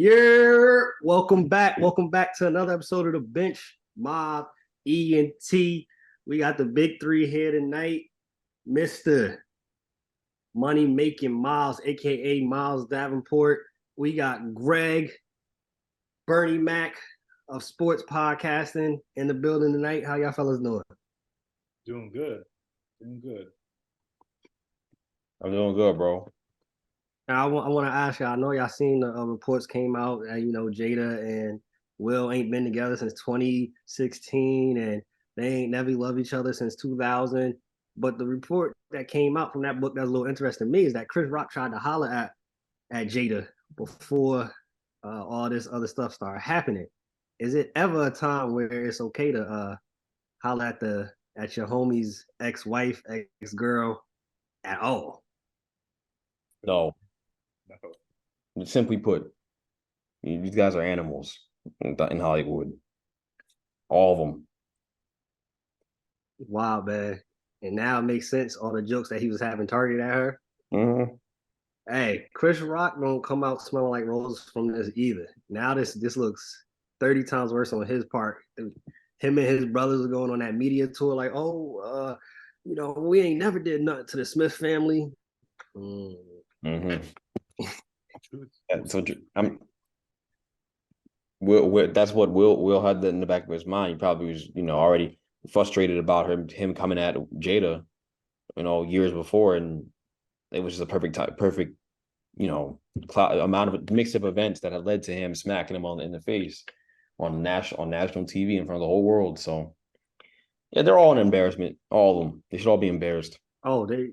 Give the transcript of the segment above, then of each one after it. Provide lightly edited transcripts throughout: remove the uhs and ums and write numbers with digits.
Yeah, welcome back. Welcome back to another episode of the Bench Mob ENT. We got the big three here tonight. Mr. Money Making Miles, aka Miles Davenport. We got Greg, Bernie Mac of sports podcasting in the building tonight. How y'all fellas doing? Doing good. Doing good. I'm doing good, bro. Now, I want to ask y'all. I know y'all seen the reports came out that Jada and Will ain't been together since 2016, and they ain't never loved each other since 2000. But the report that came out from that book that's a little interesting to me is that Chris Rock tried to holler at Jada before all this other stuff started happening. Is it ever a time where it's okay to holler at your homie's ex-wife, ex-girl at all? No, No. simply put, these guys are animals in Hollywood. All of them. Wow, man. And now it makes sense, all the jokes that he was having targeted at her. Mm-hmm. Hey, Chris Rock don't come out smelling like roses from this either. Now this looks 30 times worse on his part. Him and his brothers are going on that media tour like, we ain't never did nothing to the Smith family. Mm-hmm. So that's what Will had that in the back of his mind. He probably was, already frustrated about him coming at Jada, years before, and it was just a perfect, amount of mix of events that had led to him smacking him in the face on national TV in front of the whole world. So yeah, they're all an embarrassment. All of them. They should all be embarrassed. Oh, they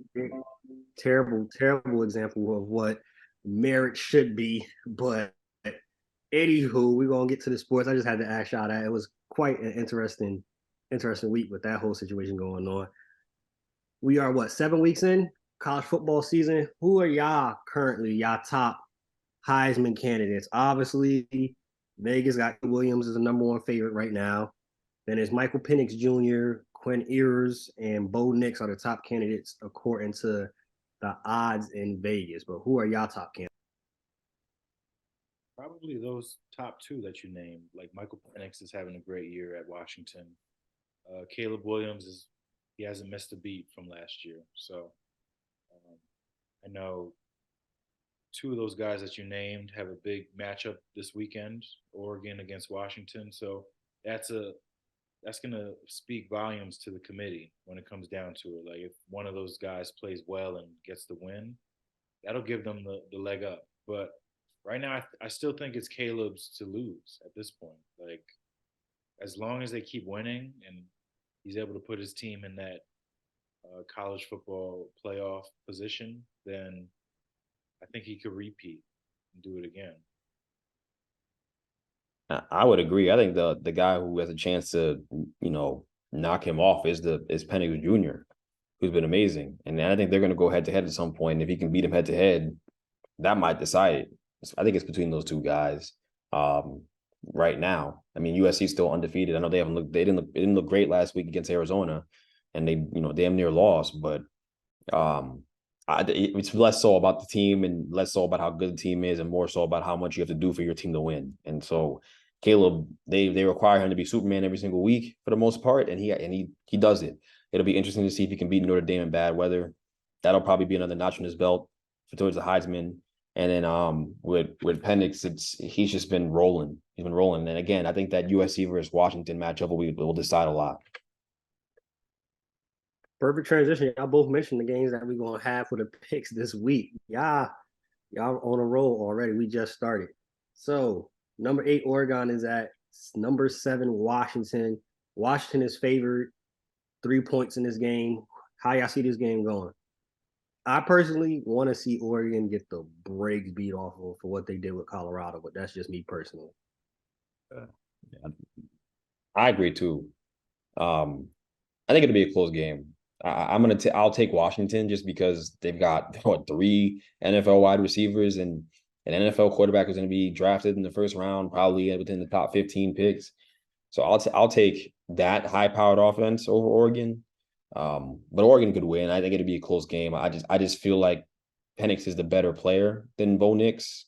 terrible example of what marriage should be. But anywho, we're gonna get to the sports. I just had to ask y'all that. It was quite an interesting week with that whole situation going on. We are 7 weeks in college football season. Who are y'all currently y'all top Heisman candidates? Obviously, Vegas got Williams as the number one favorite right now. Then there's Michael Penix Jr., Quinn Ewers, and Bo Nix are the top candidates according to the odds in Vegas. But who are y'all top candidates? Probably those top two that you named. Like Michael Penix is having a great year at Washington. Caleb Williams he hasn't missed a beat from last year. So I know two of those guys that you named have a big matchup this weekend, Oregon against Washington. So that's going to speak volumes to the committee when it comes down to it. Like if one of those guys plays well and gets the win, that'll give them the leg up. But right now, I still think it's Caleb's to lose at this point. Like as long as they keep winning and he's able to put his team in that college football playoff position, then I think he could repeat and do it again. I would agree. I think the guy who has a chance to, knock him off is Penix Jr., who's been amazing. And I think they're going to go head to head at some point. If he can beat him head to head, that might decide it. I think it's between those two guys right now. I mean, USC is still undefeated. I know they didn't look great last week against Arizona, and they damn near lost. But it's less so about the team and less so about how good the team is, and more so about how much you have to do for your team to win. And so Caleb, they require him to be Superman every single week for the most part, and he does it. It'll be interesting to see if he can beat Notre Dame in bad weather. That'll probably be another notch in his belt towards the Heisman. And then with Penix, he's just been rolling. He's been rolling. And again, I think that USC versus Washington matchup will decide a lot. Perfect transition. Y'all both mentioned the games that we're gonna have for the picks this week. Y'all on a roll already. We just started. So number 8 Oregon is at number 7 Washington. Washington is favored 3 points in this game. How y'all see this game going? I personally want to see Oregon get the brakes beat off of for what they did with Colorado, but that's just me personally. I agree too. I think it'll be a close game. I'll take Washington just because they've got 3 NFL wide receivers and an NFL quarterback who's going to be drafted in the first round, probably within the top 15 picks. So I'll take that high-powered offense over Oregon. But Oregon could win. I think it'd be a close game. I just feel like Penix is the better player than Bo Nix.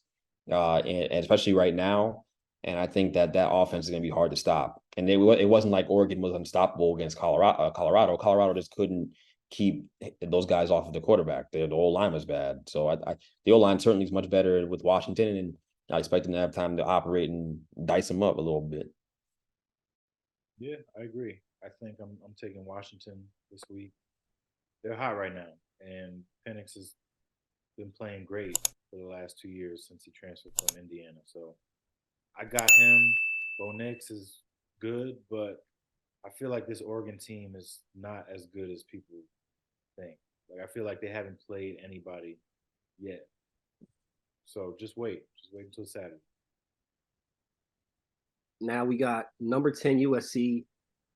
and especially right now. And I think that offense is going to be hard to stop. And it wasn't like Oregon was unstoppable against Colorado. Colorado just couldn't keep those guys off of the quarterback. The O line was bad. So the O line certainly is much better with Washington, and I expect them to have time to operate and dice them up a little bit. Yeah, I agree. I think I'm taking Washington this week. They're hot right now, and Penix has been playing great for the last 2 years since he transferred from Indiana. So I got him. Bo Nix is good, but I feel like this Oregon team is not as good as people think. Like I feel like they haven't played anybody yet. So just wait. Just wait until Saturday. Now we got number 10 USC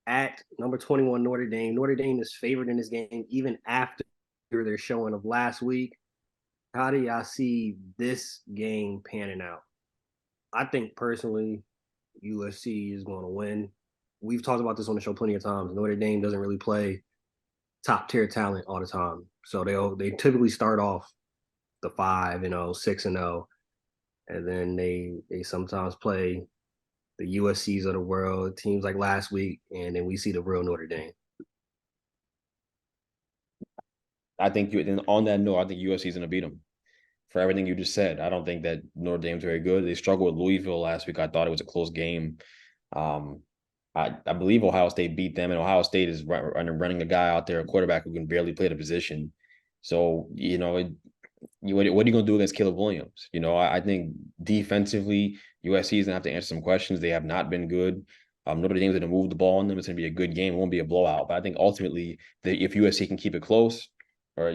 at number 21 Notre Dame. Notre Dame is favored in this game even after their showing of last week. How do y'all see this game panning out? I think personally, USC is going to win. We've talked about this on the show plenty of times. Notre Dame doesn't really play top tier talent all the time, so they typically start off the 5-0, 6-0, and then they sometimes play the USCs of the world, teams like last week, and then we see the real Notre Dame. I think on that note, I think USC is going to beat them. For everything you just said, I don't think that Notre Dame's very good. They struggled with Louisville last week. I thought it was a close game. I believe Ohio State beat them, and Ohio State is running a guy out there, a quarterback who can barely play the position. So, what are you going to do against Caleb Williams? I think defensively, USC is going to have to answer some questions. They have not been good. Notre Dame's going to move the ball on them. It's going to be a good game. It won't be a blowout. But I think ultimately, if USC can keep it close, or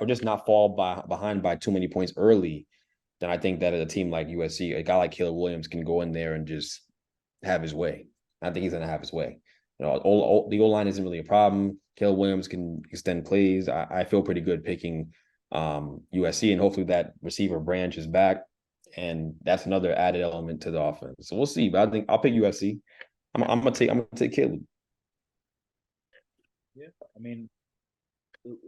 just not fall behind by too many points early, then I think that a team like USC, a guy like Caleb Williams, can go in there and just have his way. I think he's going to have his way. The O line isn't really a problem. Caleb Williams can extend plays. I feel pretty good picking USC, and hopefully that receiver branch is back, and that's another added element to the offense. So we'll see. But I think I'll pick USC. I'm gonna take Caleb. Yeah, I mean,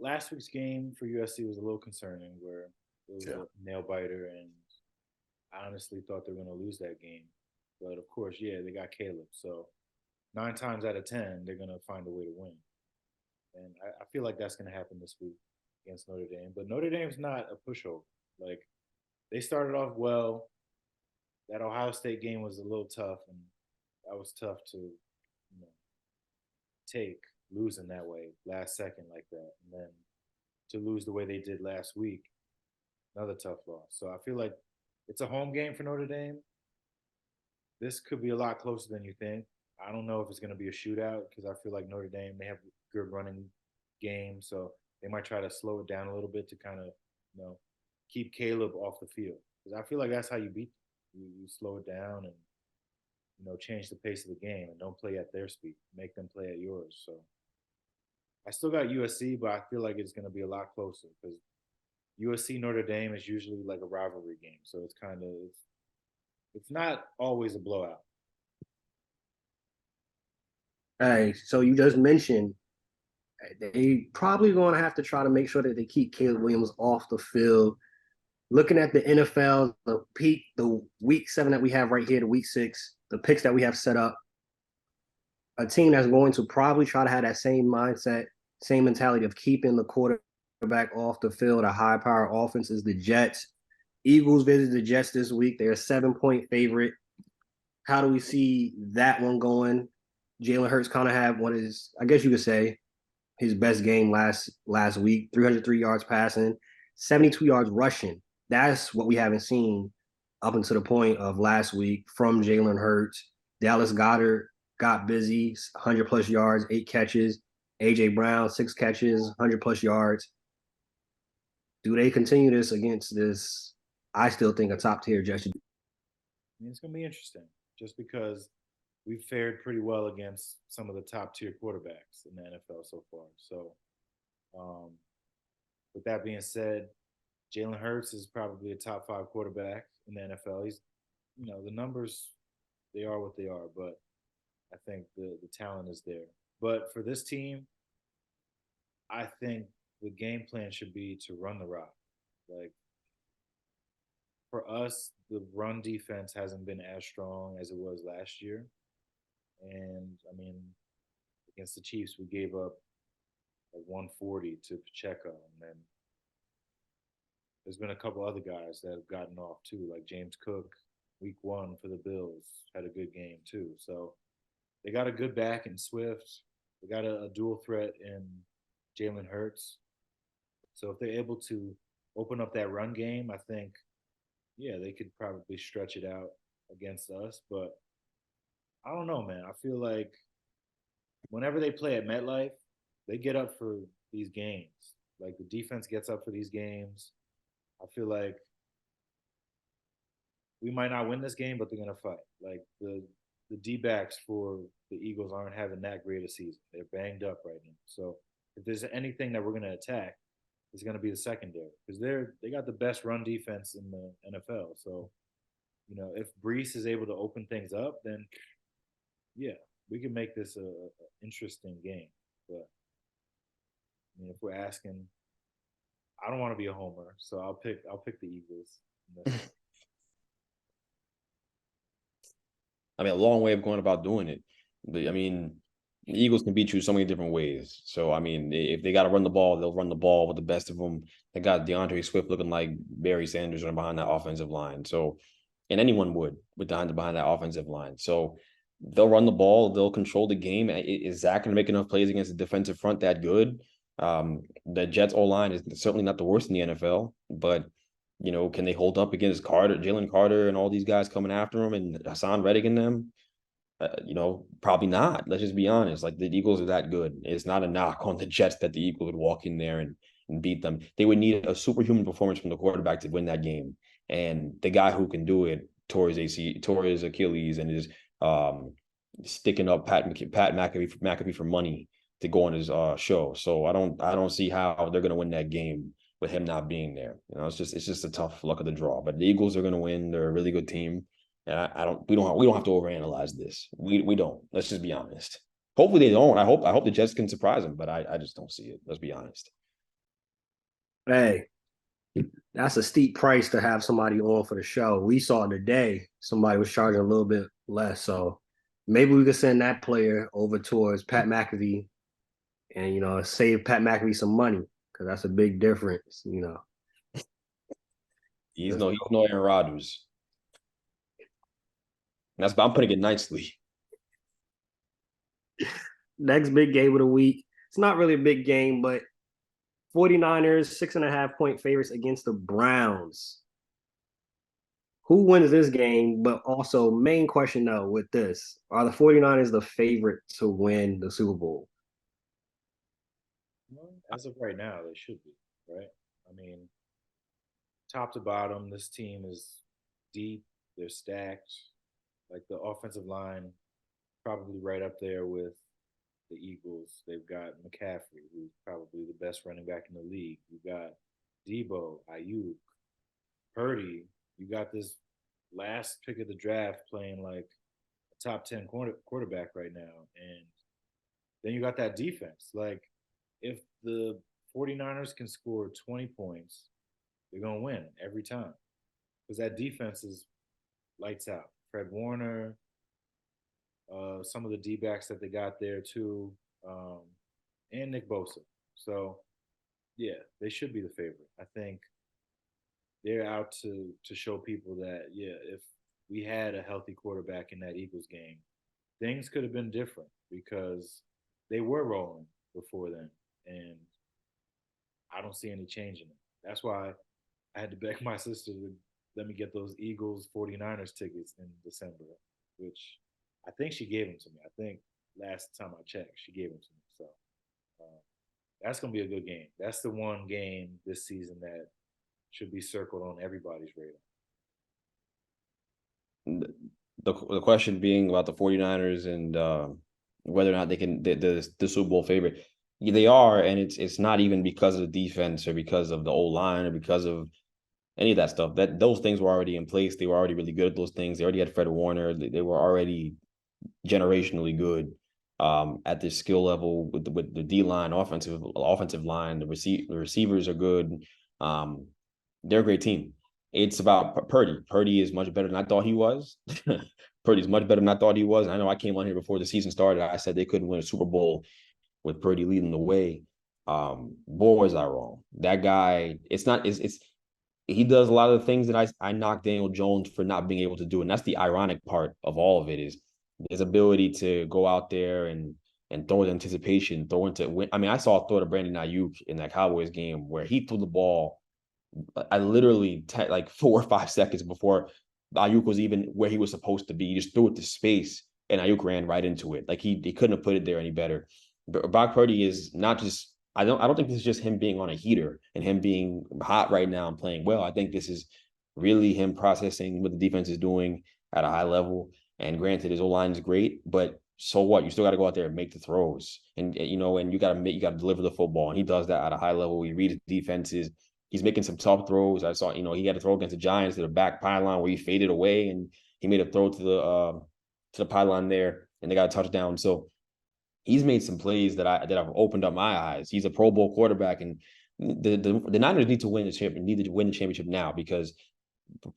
last week's game for USC was a little concerning, where it was a nail biter, and I honestly thought they were going to lose that game. But of course, yeah, they got Caleb. So 9 times out of 10, they're going to find a way to win. And I feel like that's going to happen this week against Notre Dame. But Notre Dame's not a pushover. Like, they started off well. That Ohio State game was a little tough, and that was tough to, take losing that way, last second like that. And then to lose the way they did last week, another tough loss. So I feel like it's a home game for Notre Dame. This could be a lot closer than you think. I don't know if it's going to be a shootout, because I feel like Notre Dame, they have good running game, so they might try to slow it down a little bit to kind of, keep Caleb off the field. Because I feel like that's how you beat them. You slow it down and, change the pace of the game and don't play at their speed. Make them play at yours. So I still got USC, but I feel like it's going to be a lot closer, because USC Notre Dame is usually like a rivalry game, so it's kind of it's not always a blowout. Hey, so you just mentioned they probably going to have to try to make sure that they keep Caleb Williams off the field. Looking at the NFL, the week 7 that we have right here, the week 6, the picks that we have set up, a team that's going to probably try to have that same mindset, same mentality of keeping the quarterback off the field, a high-power offense, is the Jets. Eagles visit the Jets this week. They're a 7-point favorite. How do we see that one going? Jalen Hurts kind of had what is, I guess you could say, his best game last week. 303 yards passing, 72 yards rushing. That's what we haven't seen up until the point of last week from Jalen Hurts. Dallas Goedert got busy, 100-plus yards, 8 catches. A.J. Brown, 6 catches, 100-plus yards. Do they continue this against this, I still think, a top-tier Jets? I mean, it's going to be interesting, just because we've fared pretty well against some of the top-tier quarterbacks in the NFL so far. So, with that being said, Jalen Hurts is probably a top 5 quarterback in the NFL. He's, the numbers, they are what they are, but I think the talent is there. But for this team, I think the game plan should be to run the rock. Like, for us, the run defense hasn't been as strong as it was last year. And I mean, against the Chiefs, we gave up like 140 to Pacheco, and then there's been a couple other guys that have gotten off too, like James Cook, week one for the Bills, had a good game too. So they got a good back in Swift. They got a dual threat in Jalen Hurts. So if they're able to open up that run game, I think, yeah, they could probably stretch it out against us. But I don't know, man. I feel like whenever they play at MetLife, they get up for these games. Like the defense gets up for these games. I feel like we might not win this game, but they're gonna fight. Like the D backs for the Eagles aren't having that great a season. They're banged up right now. So if there's anything that we're gonna attack, it's gonna be the secondary because they got the best run defense in the NFL. So if Brees is able to open things up, then yeah, we can make this a interesting game. But I mean, if we're asking, I don't want to be a homer, so I'll pick the Eagles. I mean, a long way of going about doing it. I mean, the Eagles can beat you so many different ways. So, I mean, if they got to run the ball, they'll run the ball with the best of them. They got DeAndre Swift looking like Barry Sanders running behind that offensive line. So, and anyone would with behind that offensive line. So, they'll run the ball. They'll control the game. Is Zach going to make enough plays against the defensive front that good? The Jets O-line is certainly not the worst in the NFL, but can they hold up against Jalen Carter, and all these guys coming after him, and Hassan Reddick and them? Probably not. Let's just be honest. Like the Eagles are that good. It's not a knock on the Jets that the Eagles would walk in there and beat them. They would need a superhuman performance from the quarterback to win that game. And the guy who can do it tore his Achilles, and is sticking up Pat McAfee for money to go on his show. So I don't see how they're gonna win that game with him not being there. It's just a tough luck of the draw. But the Eagles are gonna win. They're a really good team. And we don't have to overanalyze this. We don't. Let's just be honest. Hopefully they don't. I hope the Jets can surprise them, but I just don't see it. Let's be honest. Hey, that's a steep price to have somebody on for the show. We saw today somebody was charging a little bit less. So maybe we could send that player over towards Pat McAfee and save Pat McAfee some money, because that's a big difference. He's no Aaron Rodgers. I'm putting it nicely. Next big game of the week. It's not really a big game, but 49ers 6.5-point favorites against the Browns. Who wins this game? But also, main question though with this, are the 49ers the favorite to win the Super Bowl? Well, as of right now, they should be, right? I mean, top to bottom, this team is deep. They're stacked. Like the offensive line, probably right up there with the Eagles. They've got McCaffrey, who's probably the best running back in the league. You got Debo, Ayuk, Purdy. You got this last pick of the draft playing like a top 10 quarterback right now. And then you got that defense. Like, if the 49ers can score 20 points, they're going to win every time, because that defense is lights out. Fred Warner, some of the D-backs that they got there too, and Nick Bosa. So, yeah, they should be the favorite. I think they're out to show people that, yeah, if we had a healthy quarterback in that Eagles game, things could have been different, because they were rolling before then, and I don't see any change in it. That's why I had to beg my sister to let me get those Eagles 49ers tickets in December, which I think she gave them to me. I think last time I checked, she gave them to me. So that's going to be a good game. That's the one game this season that should be circled on everybody's radar. The question being about the 49ers and whether or not they can the Super Bowl favorite. Yeah, they are, and it's not even because of the defense or because of the O-line or because of any of that stuff. That those things were already in place. They were already really good at those things. They already had Fred Warner. They were already generationally good at this skill level with the D-line, offensive line. The receivers are good. They're a great team. It's about Purdy. Purdy is much better than I thought he was. Purdy's much better than I thought he was. And I know I came on here before the season started. I said they couldn't win a Super Bowl with Purdy leading the way. Boy, was I wrong. That guy, it's he does a lot of the things that I knock Daniel Jones for not being able to do. And that's the ironic part of all of it is his ability to go out there and throw with anticipation, throw into win. I mean, I saw a throw to Brandon Ayuk in that Cowboys game where he threw the ball. I literally like 4 or 5 seconds before Ayuk was even where he was supposed to be. He just threw it to space, and Ayuk ran right into it. Like he couldn't have put it there any better. But Brock Purdy is not just. I don't think this is just him being on a heater and him being hot right now and playing well. I think this is really him processing what the defense is doing at a high level. And granted, his O-line is great, but so what? You still got to go out there and make the throws, and and you got to deliver the football, and he does that at a high level. He reads defenses. He's making some tough throws. I saw, he had a throw against the Giants to the back pylon where he faded away and he made a throw to the pylon there, and they got a touchdown. So he's made some plays that have opened up my eyes. He's a Pro Bowl quarterback, and the Niners need to win the championship now because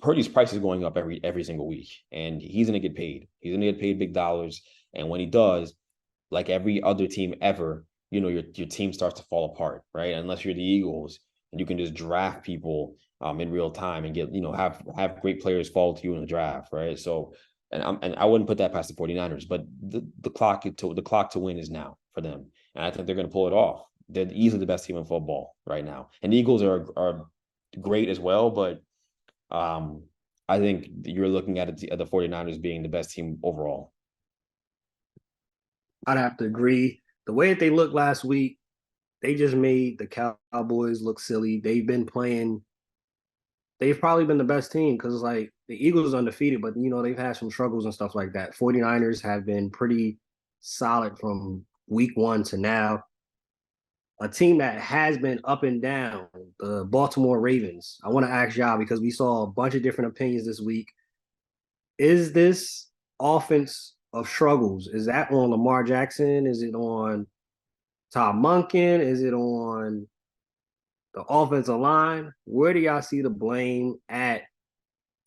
Purdy's price is going up every single week, and he's going to get paid. He's going to get paid big dollars, and when he does, like every other team ever, your team starts to fall apart, right? Unless you're the Eagles and you can just draft people in real time and get have great players fall to you in the draft, right? So, and I wouldn't put that past the 49ers, but the clock to win is now for them, and I think they're going to pull it off. They're easily the best team in football right now, and the Eagles are great as well, but I think you're looking at the 49ers being the best team overall. I'd have to agree. The way that they looked last week, they just made the Cowboys look silly. They've probably been the best team because like the Eagles are undefeated, but they've had some struggles and stuff like that. 49ers have been pretty solid from week 1 to now. A team that has been up and down, the Baltimore Ravens. I want to ask y'all because we saw a bunch of different opinions this week. Is this offense of struggles? Is that on Lamar Jackson? Is it on Todd Monken? Is it on the offensive line? Where do y'all see the blame at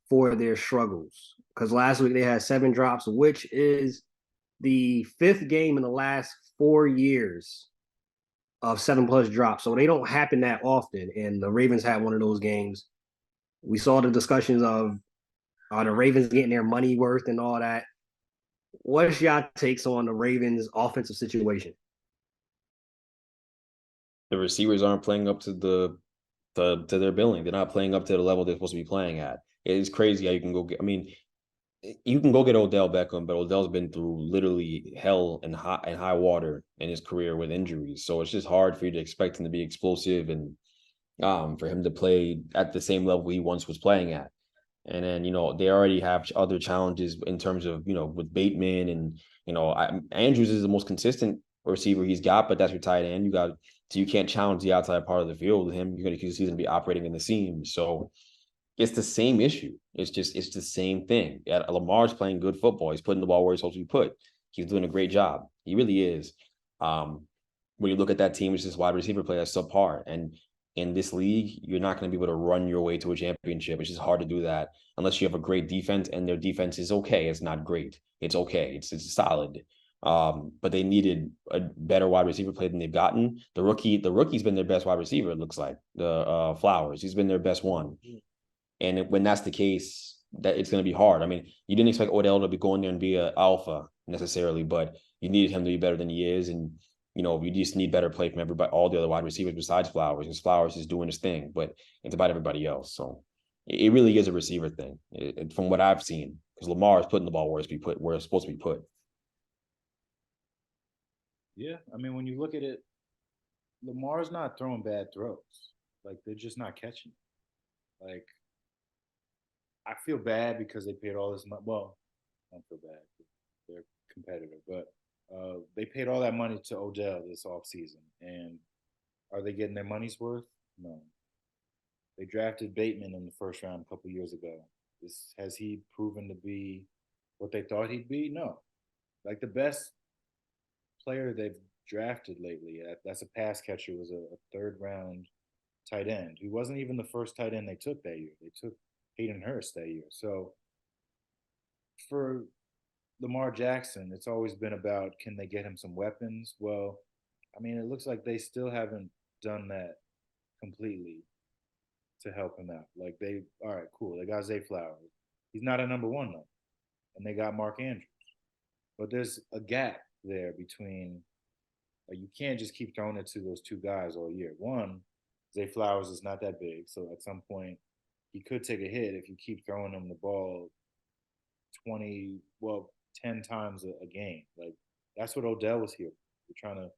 for their struggles? Because last week they had 7 drops, which is the 5th game in the last 4 years of 7+ drops. So they don't happen that often. And the Ravens had one of those games. We saw the discussions of are the Ravens getting their money worth and all that. What's y'all takes on the Ravens offensive situation? The receivers aren't playing up to their billing. They're not playing up to the level they're supposed to be playing at. It's crazy how you can go get. I mean, you can go get Odell Beckham, but Odell's been through literally hell and high water in his career with injuries. So it's just hard for you to expect him to be explosive and for him to play at the same level he once was playing at. And then they already have other challenges in terms of with Bateman and Andrews is the most consistent receiver he's got, but that's your tight end. So you can't challenge the outside part of the field with him. You're going to be operating in the seam. So it's the same issue. It's the same thing. Lamar's playing good football. He's putting the ball where he's supposed to be put. He's doing a great job. He really is. When you look at that team, it's just wide receiver play that's subpar. And in this league, you're not going to be able to run your way to a championship. It's just hard to do that unless you have a great defense, and their defense is okay. It's not great. It's okay. It's solid. But they needed a better wide receiver play than they've gotten. The rookie's been their best wide receiver. It looks like the Flowers. He's been their best one. And when that's the case, that it's going to be hard. I mean, you didn't expect Odell to be going there and be an alpha necessarily, but you needed him to be better than he is. And, you just need better play from everybody, all the other wide receivers besides Flowers, because Flowers is doing his thing, but it's about everybody else. So it really is a receiver thing from what I've seen, because Lamar is putting the ball where it's supposed to be put. Yeah, I mean, when you look at it, Lamar's not throwing bad throws. Like, they're just not catching. Like, I feel bad because they paid all this money. Well, I don't feel bad. They're a competitor, but they paid all that money to Odell this offseason. And are they getting their money's worth? No. They drafted Bateman in the first round a couple years ago. Has he proven to be what they thought he'd be? No. Like, the best player they've drafted lately, that's a pass catcher, was a 3rd round tight end. He wasn't even the first tight end they took that year. They took Hayden Hurst that year. So for Lamar Jackson, it's always been about, can they get him some weapons? Well, I mean, it looks like they still haven't done that completely to help him out. Like all right, cool. They got Zay Flowers. He's not a number one though, and they got Mark Andrews. But there's a gap there between. You can't just keep throwing it to those two guys all year. One, Zay Flowers is not that big, so at some point he could take a hit if you keep throwing him the ball 10 times a game. Like that's what Odell was here. You're trying to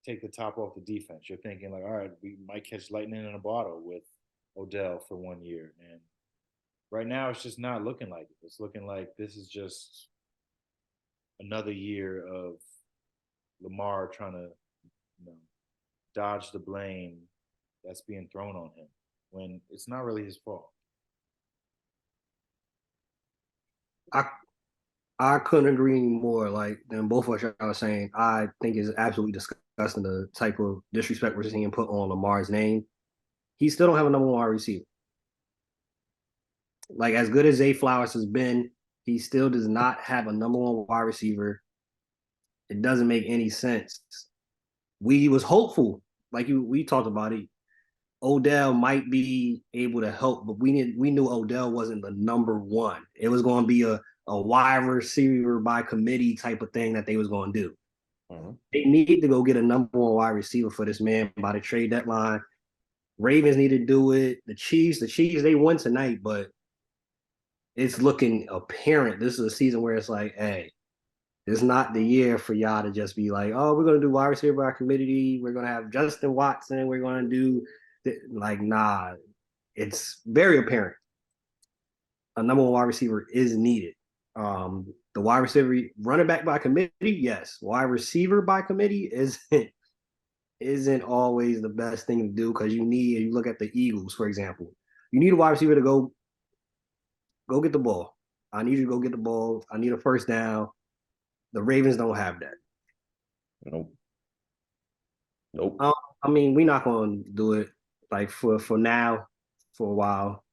take the top off the defense. You're thinking like, all right, we might catch lightning in a bottle with Odell for 1 year. And right now it's just not looking like it. It's looking like this is just another year of Lamar trying to, dodge the blame that's being thrown on him when it's not really his fault. I couldn't agree more. Like than both of what y'all was saying. I think it's absolutely disgusting the type of disrespect we're seeing put on Lamar's name. He still don't have a number one wide receiver. Like as good as Zay Flowers has been, he still does not have a number one wide receiver. It doesn't make any sense. We was hopeful, like we talked about it. Odell might be able to help, but we knew Odell wasn't the number one. It was going to be a wide receiver by committee type of thing that they was going to do. Mm-hmm. They need to go get a number one wide receiver for this man by the trade deadline. Ravens need to do it. The Chiefs, they won tonight, but it's looking apparent. This is a season where it's like, hey, it's not the year for y'all to just be like, oh, we're going to do wide receiver by committee. We're going to have Justin Watson. We're going to do nah. It's very apparent. A number one wide receiver is needed. The wide receiver, running back by committee, yes. Wide receiver by committee isn't always the best thing to do because you look at the Eagles, for example. You need a wide receiver to go get the ball. I need you to go get the ball. I need a first down. The Ravens don't have that. Nope. I mean, we're not going to do it like for now, for a while.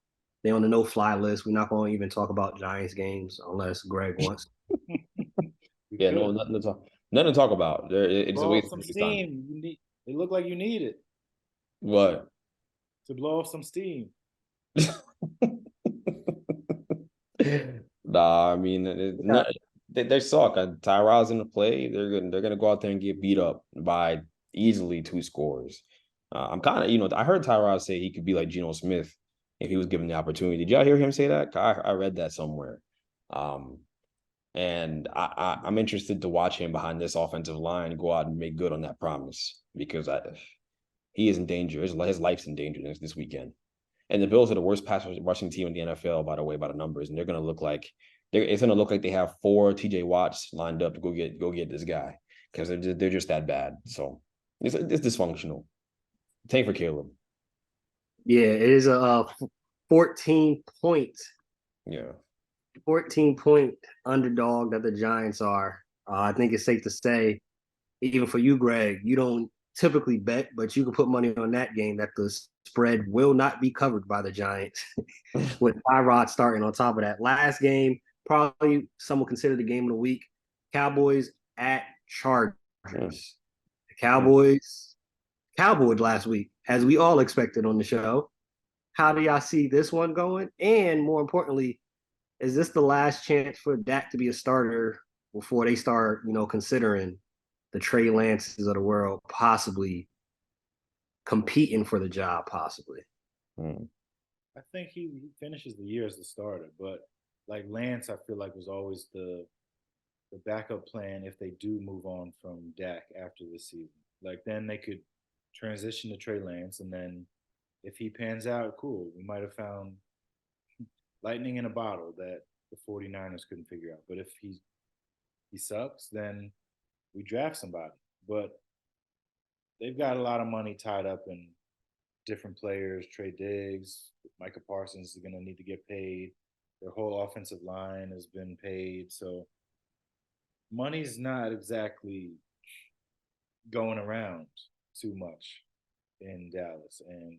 They're on the no-fly list. We're not going to even talk about Giants games unless Greg wants. Yeah, no, nothing to talk about. It's a blow waste off some of steam. It looked like you need it. What? To blow off some steam. Nah, I mean, they suck. Tyrod's in the play. They're gonna go out there and get beat up by easily 2 scores. I'm kind of, I heard Tyrod say he could be like Geno Smith if he was given the opportunity. Did y'all hear him say that? I read that somewhere. And I'm interested to watch him behind this offensive line go out and make good on that promise because he is in danger. His life's in danger this weekend. And the Bills are the worst pass rushing team in the NFL, by the way, by the numbers. And they're going to look like they have 4 TJ Watts lined up to go get this guy because they're just that bad. So it's dysfunctional. Tank for Caleb. Yeah, it is a 14-point. Yeah. 14-point underdog that the Giants are. I think it's safe to say, even for you, Greg, you don't typically bet, but you can put money on that game that the spread will not be covered by the Giants with Tyrod starting on top of that. Last game, probably some will consider the game of the week. Cowboys at Chargers. The Cowboys last week, as we all expected on the show. How do y'all see this one going? And more importantly, is this the last chance for Dak to be a starter before they start, considering the Trey Lances of the world possibly competing for the job, possibly? I think he finishes the year as the starter, but like Lance, I feel like was always the backup plan if they do move on from Dak after this season. Like then they could transition to Trey Lance, and then if he pans out, cool. We might have found lightning in a bottle that the 49ers couldn't figure out. But if he sucks, then we draft somebody. But they've got a lot of money tied up in different players, Trey Diggs, Micah Parsons is going to need to get paid. Their whole offensive line has been paid. So money's not exactly going around too much in Dallas. And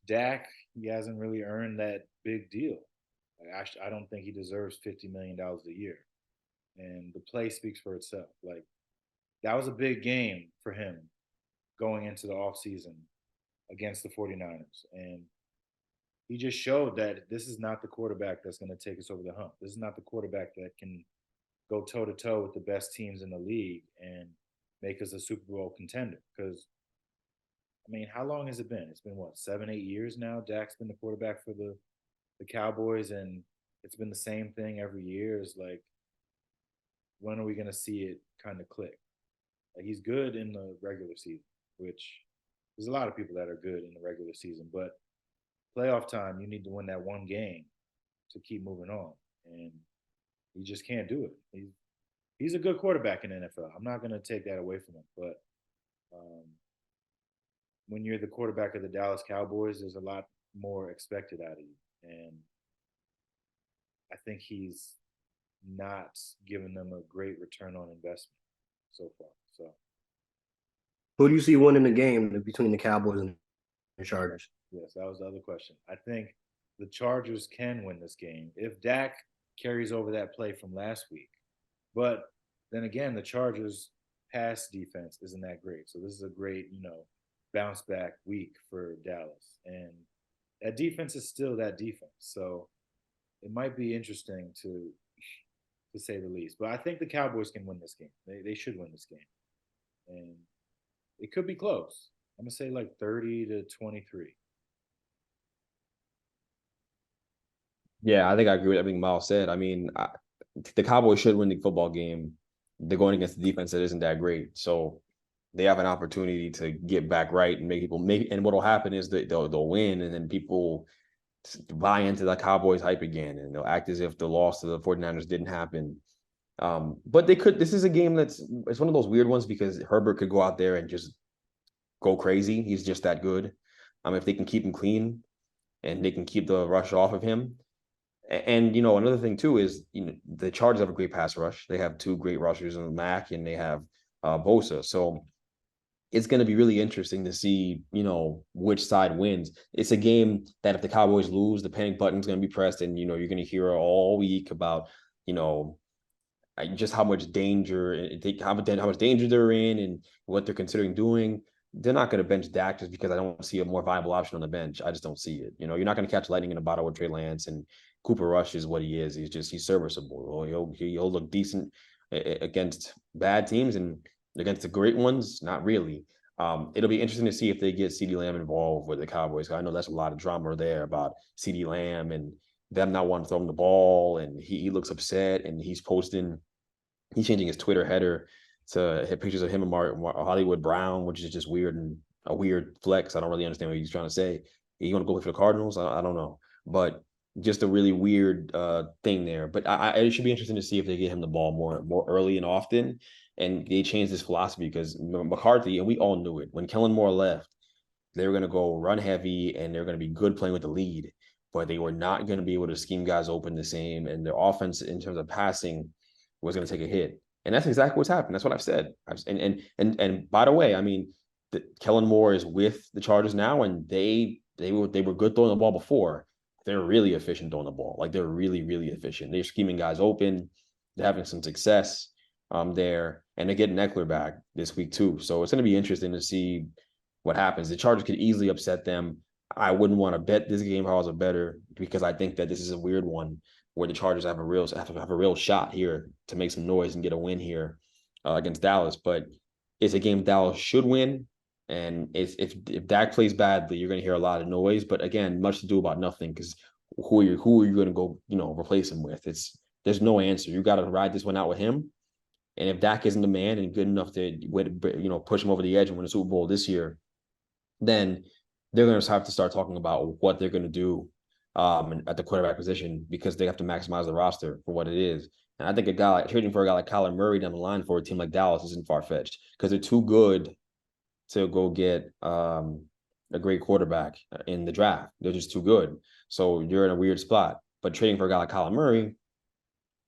Dak, he hasn't really earned that big deal. Like, I don't think he deserves $50 million a year. And the play speaks for itself. Like, that was a big game for him going into the offseason against the 49ers. And he just showed that this is not the quarterback that's going to take us over the hump. This is not the quarterback that can go toe to toe with the best teams in the league and make us a Super Bowl contender. Because, I mean, how long has it been? It's been what, 7, 8 years now? Dak's been the quarterback for the Cowboys, and it's been the same thing every year. It's like, when are we going to see it kind of click? Like, he's good in the regular season, which there's a lot of people that are good in the regular season, but playoff time, you need to win that one game to keep moving on, and he just can't do it. He's a good quarterback in the NFL. I'm not going to take that away from him, but when you're the quarterback of the Dallas Cowboys, there's a lot more expected out of you, and I think he's not giving them a great return on investment so far. So, Who do you see winning the game between the Cowboys and the Chargers? yes, that was the other question. I think the Chargers can win this game if Dak carries over that play from last week. But then again, the Chargers' pass defense isn't that great. So this is a great, bounce back week for Dallas. And that defense is still that defense. So it might be interesting to say the least. But I think the Cowboys can win this game. They should win this game. And it could be close. I'm going to say like 30-23. Yeah, I think I agree with everything Miles said. I mean, the Cowboys should win the football game. They're going against the defense that isn't that great. So they have an opportunity to get back right and make people and what'll happen is that they'll win, and then people buy into the Cowboys hype again, and they'll act as if the loss to the 49ers didn't happen. But this is a game it's one of those weird ones because Herbert could go out there and just go crazy. He's just that good. If they can keep him clean and they can keep the rush off of him. And, another thing too is, the Chargers have a great pass rush. They have two great rushers in Mack, and they have Bosa. So it's going to be really interesting to see, which side wins. It's a game that if the Cowboys lose, the panic button is going to be pressed, and, you're going to hear all week about, just how much danger they're in and what they're considering doing. They're not going to bench Dak just because I don't see a more viable option on the bench. I just don't see it. You're not going to catch lightning in a bottle with Trey Lance, and Cooper Rush is what he is. He's serviceable. He'll look decent against bad teams, and against the great ones, not really. It'll be interesting to see if they get CeeDee Lamb involved with the Cowboys. I know that's a lot of drama there about CeeDee Lamb and them not wanting to throw him the ball, and he looks upset, and he's changing his Twitter header to hit pictures of him and Hollywood Brown, which is just weird and a weird flex. I don't really understand what he's trying to say. You want to go play for the Cardinals? I don't know, but just a really weird thing there. But it should be interesting to see if they get him the ball more early and often, and they change this philosophy because McCarthy, and we all knew it, when Kellen Moore left, they were going to go run heavy and they're going to be good playing with the lead, but they were not going to be able to scheme guys open the same, and their offense in terms of passing was going to take a hit. And that's exactly what's happened. That's what I've said. And by the way, I mean, Kellen Moore is with the Chargers now, and they were good throwing the ball before. They're really efficient throwing the ball. Like, they're really, really efficient. They're scheming guys open. They're having some success there, and they're getting Eckler back this week too. So it's going to be interesting to see what happens. The Chargers could easily upset them. I wouldn't want to bet this game if I was a bettor, because I think that this is a weird one where the Chargers have a real shot here to make some noise and get a win here against Dallas. But it's a game Dallas should win. And if Dak plays badly, you're going to hear a lot of noise. But again, much to do about nothing, because who are you going to go, replace him with? There's no answer. You got to ride this one out with him. And if Dak isn't the man and good enough to push him over the edge and win a Super Bowl this year, then they're going to have to start talking about what they're going to do at the quarterback position, because they have to maximize the roster for what it is. And I think trading for a guy like Kyler Murray down the line for a team like Dallas isn't far-fetched, because they're too good to go get a great quarterback in the draft. They're just too good. So you're in a weird spot. But trading for a guy like Kyler Murray,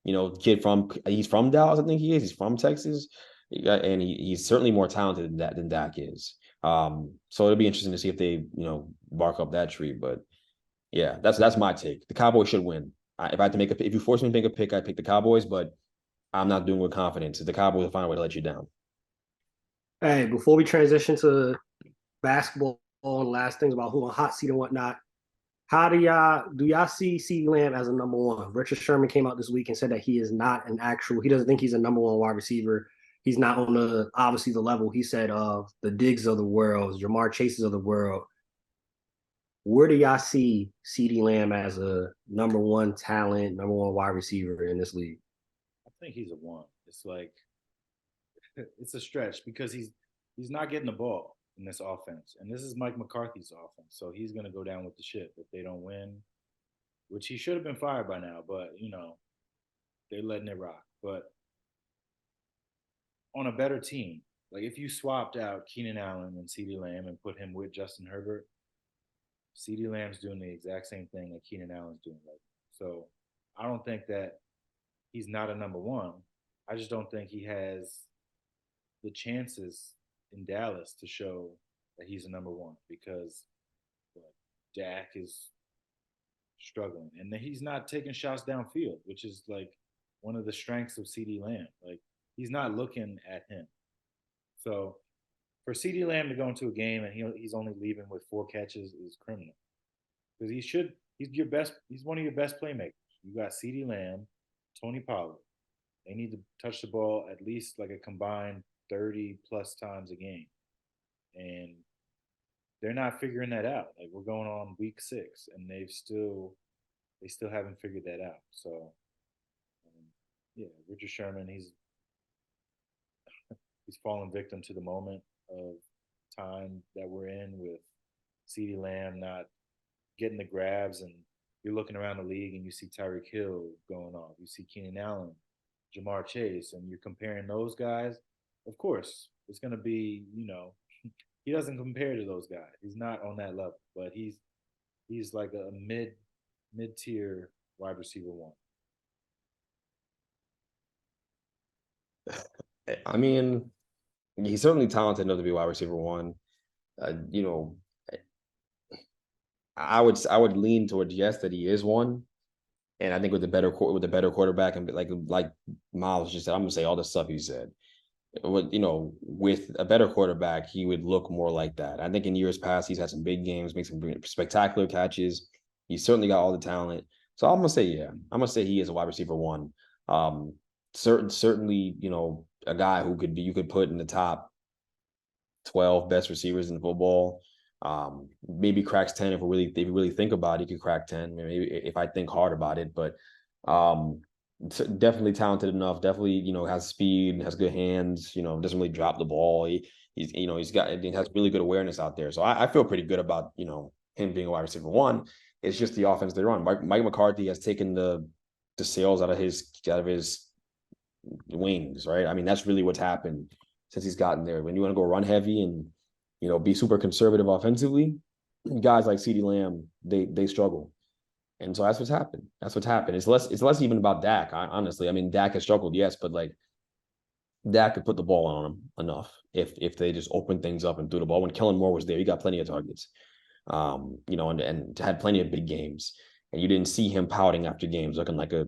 he's from Dallas, I think he is. He's from Texas. And he's certainly more talented than Dak is. So it'll be interesting to see if they, bark up that tree. But Yeah, that's my take. The Cowboys should win. If I had to if you force me to make a pick, I'd pick the Cowboys, but I'm not doing it with confidence. The Cowboys will find a way to let you down. Hey, before we transition to basketball and last things about who on hot seat and whatnot, how do y'all see CeeDee Lamb as a number one? Richard Sherman came out this week and said that he is not an actual. He doesn't think he's a number one wide receiver. He's not on the obviously the level he said of the Diggs of the world, Jamar Chases of the world. Where do y'all see CeeDee Lamb as a number one talent, number one wide receiver in this league? I think he's a one. It's like it's a stretch because he's not getting the ball in this offense, and this is Mike McCarthy's offense, so he's going to go down with the ship if they don't win, which he should have been fired by now, but they're letting it rock. But on a better team, like if you swapped out Keenan Allen and CeeDee Lamb and put him with Justin Herbert, CeeDee Lamb's doing the exact same thing that Keenan Allen's doing right now. So I don't think that he's not a number one. I just don't think he has the chances in Dallas to show that he's a number one because Dak is struggling and he's not taking shots downfield, which is like one of the strengths of CeeDee Lamb. Like he's not looking at him. So for CeeDee Lamb to go into a game and he's only leaving with 4 catches is criminal because he's your best. He's one of your best playmakers. You got CeeDee Lamb, Tony Pollard. They need to touch the ball at least like a combined 30 plus times a game. And they're not figuring that out. Like we're going on week 6 and they still haven't figured that out. So yeah, Richard Sherman, he's fallen victim to the moment of time that we're in with CeeDee Lamb not getting the grabs, and you're looking around the league and you see Tyreek Hill going off, you see Keenan Allen, Jamar Chase, and you're comparing those guys. Of course, it's going to be, he doesn't compare to those guys. He's not on that level, but he's like a mid tier wide receiver one. I mean, he's certainly talented enough to be wide receiver one. I would lean towards yes that he is one, and I think with a better quarterback and like Miles just said, I'm gonna say all the stuff he said. With a better quarterback, he would look more like that. I think in years past, he's had some big games, made some spectacular catches. He's certainly got all the talent. So I'm gonna say yeah. I'm gonna say he is a wide receiver one. Certainly, a guy who you could put in the top 12 best receivers in football. Maybe cracks 10 if you really think about it, he could crack 10. Maybe if I think hard about it, but definitely talented enough. Definitely, has speed, has good hands. Doesn't really drop the ball. He has really good awareness out there. So I feel pretty good about him being a wide receiver one. It's just the offense they run. Mike McCarthy has taken the sails out of his wings, right? I mean, that's really what's happened since he's gotten there. When you want to go run heavy and be super conservative offensively, guys like CeeDee Lamb, they struggle. And so that's what's happened. It's less even about Dak, honestly. I mean, Dak has struggled, yes, but like Dak could put the ball on him enough if they just open things up and threw the ball. When Kellen Moore was there, he got plenty of targets. And had plenty of big games. And you didn't see him pouting after games looking like a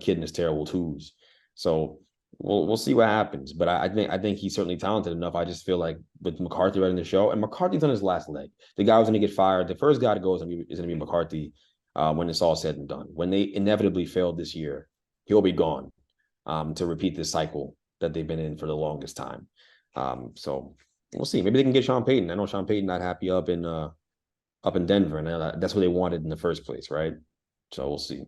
kid in his terrible twos. So we'll see what happens. But I think he's certainly talented enough. I just feel like with McCarthy running the show, and McCarthy's on his last leg. The guy who's going to get fired. The first guy to go is going to be McCarthy when it's all said and done. When they inevitably failed this year, he'll be gone to repeat this cycle that they've been in for the longest time. So we'll see. Maybe they can get Sean Payton. I know Sean Payton not happy up in Denver, and that's what they wanted in the first place, right? So we'll see.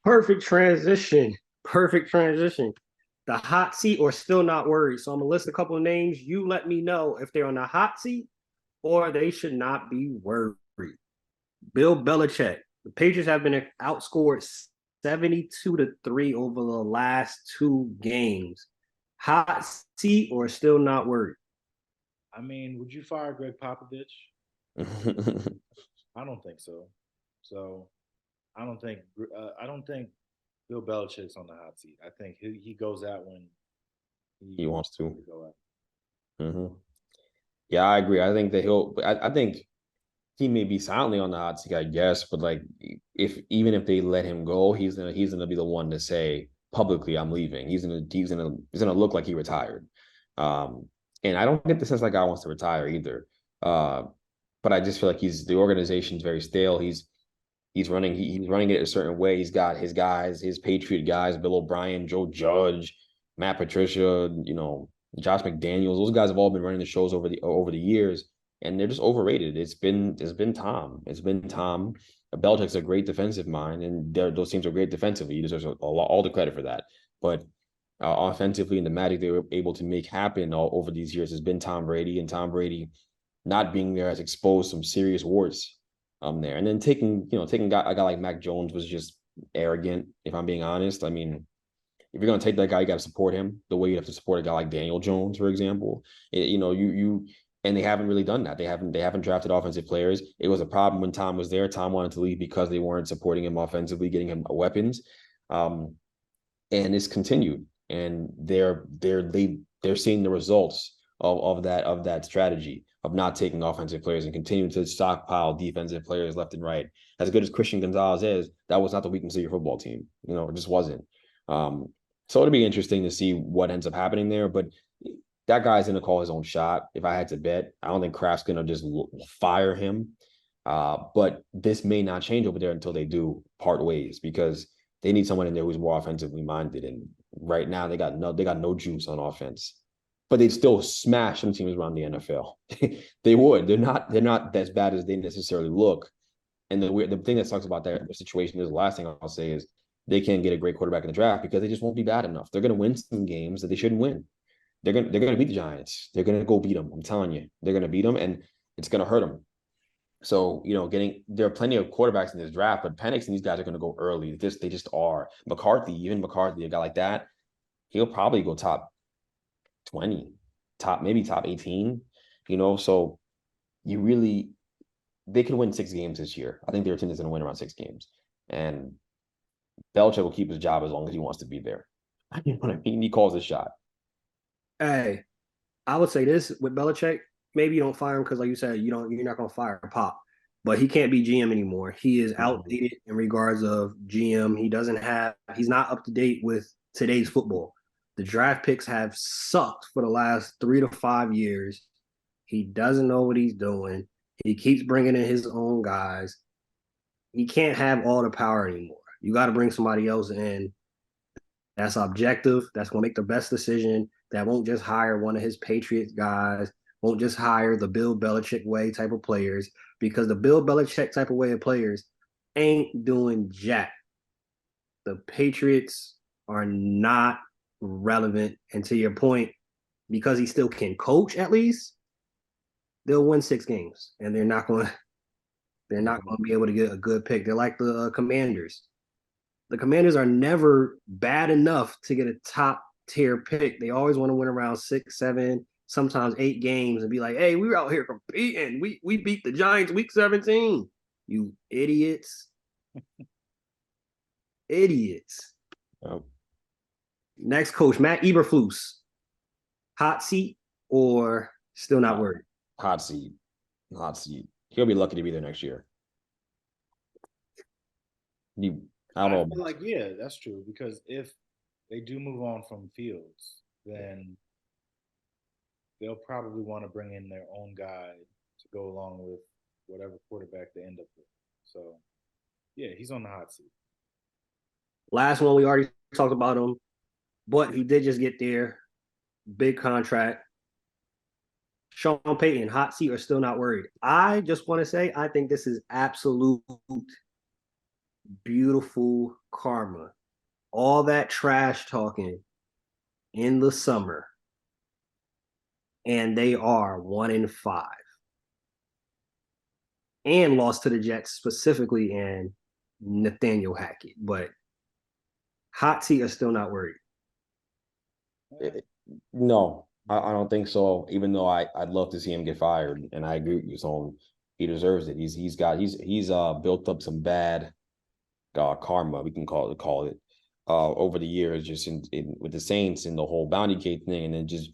Perfect transition. The hot seat or still not worried. So I'm gonna list a couple of names. You let me know if they're on the hot seat or they should not be worried. Bill Belichick. The Patriots have been outscored 72-3 over the last 2 games. Hot seat or still not worried? I mean, would you fire Greg Popovich? I don't think so. So I don't think Bill Belichick's on the hot seat. I think he goes out when he wants to. Go out. Mm-hmm. Yeah, I agree. I think that I think he may be silently on the hot seat, I guess, but like even if they let him go, he's gonna be the one to say publicly, I'm leaving. He's gonna look like he retired. And I don't get the sense that guy wants to retire either. But I just feel like the organization's very stale. He's running it a certain way. He's got his guys, his Patriot guys, Bill O'Brien, Joe Judge, Matt Patricia, Josh McDaniels. Those guys have all been running the shows over the years, and they're just overrated. It's been Tom. It's been Tom. Belichick's a great defensive mind, and those teams are great defensively. He deserves all the credit for that. But offensively, and the magic they were able to make happen all over these years has been Tom Brady, and Tom Brady not being there has exposed some serious warts there. And then taking a guy like Mac Jones was just arrogant, if I'm being honest. I mean, if you're gonna take that guy, you got to support him the way you have to support a guy like Daniel Jones, for example. And they haven't really done that. They haven't drafted offensive players. It was a problem when Tom was there. Tom wanted to leave because they weren't supporting him offensively, getting him weapons. And it's continued. And they're seeing the results of that strategy of not taking offensive players and continuing to stockpile defensive players left and right. As good as Christian Gonzalez is, that was not the weakness of your football team. It just wasn't. So it'll be interesting to see what ends up happening there. But that guy's going to call his own shot. If I had to bet, I don't think Kraft's going to just fire him. But this may not change over there until they do part ways, because they need someone in there who's more offensively minded. And right now they got no juice on offense. But they'd still smash some teams around the NFL. They would. They're not as bad as they necessarily look. And the thing that sucks about that situation is, the last thing I'll say is, they can't get a great quarterback in the draft because they just won't be bad enough. They're going to win some games that they shouldn't win. They're going to beat the Giants. They're going to go beat them. I'm telling you, they're going to beat them, and it's going to hurt them. So, there are plenty of quarterbacks in this draft, but Penix and these guys are going to go early. They just are. McCarthy, a guy like that, he'll probably go top 20, maybe top 18. So they could win 6 games this year. I think their team is going to win around 6 games, and Belichick will keep his job as long as he wants to be there. You know what I mean? He calls his shot. Hey, I would say this with Belichick, maybe you don't fire him because, like you said, you're not going to fire Pop, but he can't be GM anymore. He is outdated in regards of GM. He's not up to date with today's football. The draft picks have sucked for the last 3 to 5 years. He doesn't know what he's doing. He keeps bringing in his own guys. He can't have all the power anymore. You got to bring somebody else in that's objective, that's going to make the best decision, that won't just hire one of his Patriots guys, won't just hire the Bill Belichick way type of players, because the Bill Belichick type of way of players ain't doing jack. The Patriots are not relevant. And to your point, because he still can coach, at least, they'll win 6 games, and they're not going to be able to get a good pick. They're like the Commanders. The Commanders are never bad enough to get a top tier pick. They always want to win around 6, 7, sometimes 8 games and be like, hey, we were out here competing. We beat the Giants week 17. You idiots. Idiots. Oh. Next coach, Matt Eberflus. Hot seat or still not worried? Hot seat. He'll be lucky to be there next year. I don't know. Like, yeah, that's true. Because if they do move on from Fields, then they'll probably want to bring in their own guy to go along with whatever quarterback they end up with. So, yeah, he's on the hot seat. Last one, we already talked about him, but he did just get there. Big contract. Sean Payton, hot seat or still not worried? I just want to say, I think this is absolute beautiful karma. All that trash talking in the summer, and they are 1-5 and lost to the Jets specifically and Nathaniel Hackett. But hot seat are still not worried? No, I don't think so. Even though I'd love to see him get fired, and I agree with you, so he deserves it. He's built up some bad karma, we can call it over the years, just in with the Saints and the whole bounty gate thing, and then just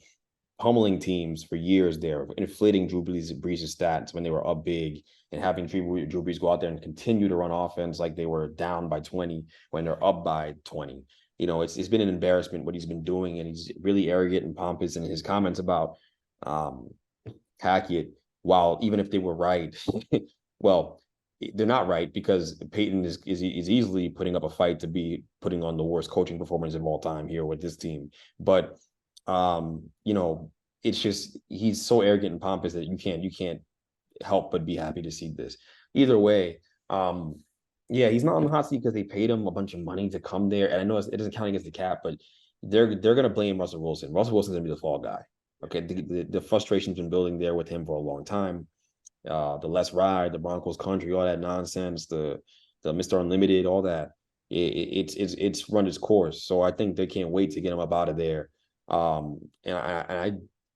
pummeling teams for years there, inflating Drew Brees' stats when they were up big, and having Drew Brees go out there and continue to run offense like they were down by 20 when they're up by 20. It's been an embarrassment what he's been doing, and he's really arrogant and pompous in his comments about Hackett. While even if they were right, well, they're not right, because Payton is easily putting up a fight to be putting on the worst coaching performance of all time here with this team. But it's just he's so arrogant and pompous that you can't help but be happy to see this. Either way, yeah, he's not on the hot seat because they paid him a bunch of money to come there, and I know it doesn't count against the cap, but they're gonna blame Russell Wilson. Russell Wilson's gonna be the fall guy. Okay, the frustration's been building there with him for a long time. The Let's Ride, the Broncos country, all that nonsense, the Mr. Unlimited, all that. It's run its course. So I think they can't wait to get him up out of there.